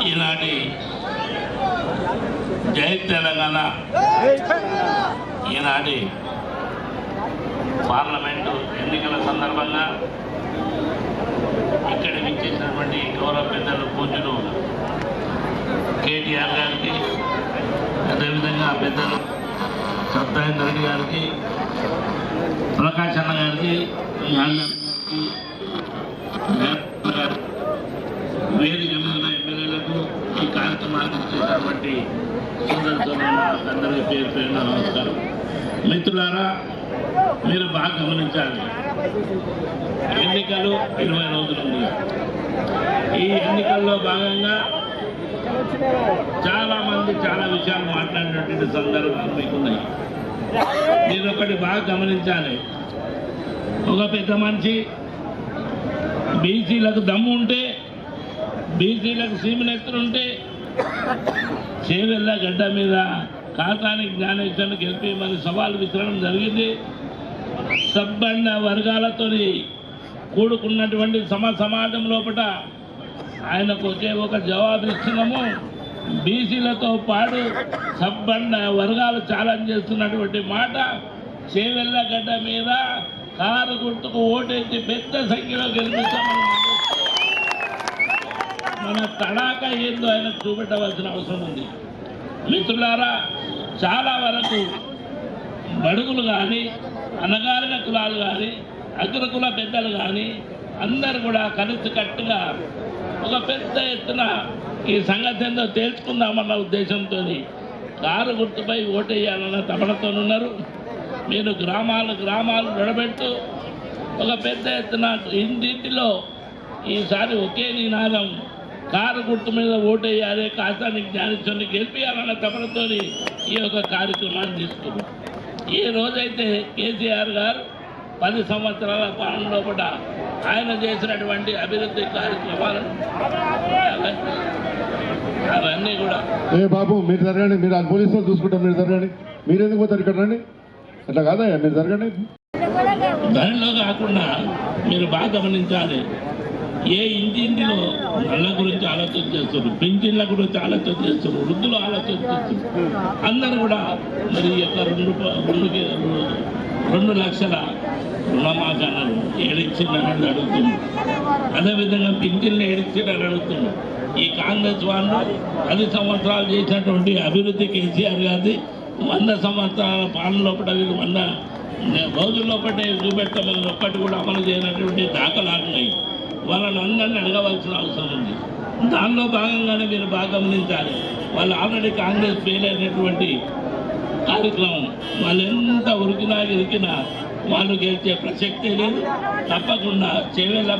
ఈనాటి జై తెలంగాణ ఈనాటి పార్లమెంటు ఎన్నికల సందర్భంగా ఇక్కడ విచ్చేసినటువంటి గౌరవ పెద్దలు పూజ్యులు కేటీఆర్ గారికి, అదేవిధంగా పెద్దలు సత్యేంద్ర రెడ్డి గారికి, ప్రకాష్ అన్న గారికి, వేదిక మీద ఎమ్మెల్యేలకు ఈ కార్యక్రమానికి ఇచ్చేటటువంటి అందరికీ పేరు పేరున నమస్కారం. మిత్రులారా, మీరు బాగా గమనించాలి, ఎన్నికలు 20 రోజులు ఉంది. ఈ ఎన్నికల్లో భాగంగా చాలామంది చాలా విషయాలు మాట్లాడినటువంటి సందర్భాలు మీకున్నాయి. మీరు ఒకటి బాగా గమనించాలి, ఒక పెద్ద మనిషి బీసీలకు దమ్ము ఉంటే, బీసీలకు సీమనెత్తులుంటే చేవెళ్ళ గడ్డ మీద కాకానికి జ్ఞానేశ్వరుని గెలిపేయమని సవాలు విసరడం జరిగింది. సబ్బండ వర్గాలతో కూడుకున్నటువంటి సమాజం లోపల ఆయనకు ఒకే ఒక జవాబు ఇస్తున్నాము. బీసీలతో పాటు సబ్బండ వర్గాలు ఛాలెంజ్ చేస్తున్నటువంటి మాట, చేవెళ్ళ గడ్డ మీద కారు గుర్తుకు ఓటేసి పెద్ద సంఖ్యలో గెలిపిస్తామని మన తడాక ఏందో ఆయనకు చూపెట్టవలసిన అవసరం ఉంది. మిత్రులారా, చాలా వరకు బడుగులు కానీ, అనగారిన కులాలు కానీ, అగ్రకుల పెద్దలు కానీ అందరూ కూడా కలిసికట్టుగా ఒక పెద్ద ఎత్తున ఈ సంగతి ఏందో తేల్చుకుందామన్న ఉద్దేశంతో కారు గుర్తుపై ఓటేయాలన్న తపనతో ఉన్నారు. మీరు గ్రామాలు నిలబెడుతూ ఒక పెద్ద ఎత్తున ఇంటింటిలో ఈసారి ఒకే నినాదం, కారు గుర్తు మీద ఓటేయాలి, కాకానికి జ్ఞానేశ్వరుని గెలిపియాలన్న తపనతో ఈ యొక్క కార్యక్రమాన్ని తీసుకున్నాం. ఏ రోజైతే కేసీఆర్ గారు 10 సంవత్సరాల పాలన లోపల ఆయన చేసినటువంటి అభివృద్ధి కార్యక్రమాలను అవన్నీ కూడా బాబు మీరు జరగండి, మీరు ఆ పోలీసులు చూసుకుంటాం, మీరు జరగండి, మీరు ఎందుకు పోతారు ఇక్కడ రండి, అట్లా కాదా, మీరు జరగండి. దానిలో కాకుండా మీరు బాగా గమనించాలి, ఏ ఇంటింటిలో నల్ల గురించి ఆలోచన చేస్తారు, పింఛన్ల గురించి ఆలోచన చేస్తారు, వృద్ధులు ఆలోచన చేస్తారు. అందరూ కూడా మరి ఈ యొక్క 2 లక్షల రుణమాఫాలను ఏడిచ్చిందని అడుగుతున్నారు. అదేవిధంగా పింఛన్లు ఏడిచ్చిందని అడుగుతున్నారు. ఈ కాంగ్రెస్ వాళ్ళు 10 సంవత్సరాలు చేసినటువంటి అభివృద్ధి కేసీఆర్ గారిది 100 సంవత్సరాల పాలన లోపల 100 రోజుల లోపల చూపెట్టమని ఒక్కటి కూడా అమలు చేయనటువంటి దాఖలాలు ఉన్నాయి. వాళ్ళని అందరినీ అడగవలసిన అవసరం ఉంది. దానిలో భాగంగానే మీరు బాగా గమనించాలి, వాళ్ళు ఆల్రెడీ కాంగ్రెస్ ఫెయిల్ అయినటువంటి కార్యక్రమం, వాళ్ళు ఎంత ఉరికినా వాళ్ళు గెలిచే ప్రసక్తే లేదు. తప్పకుండా చేవేళ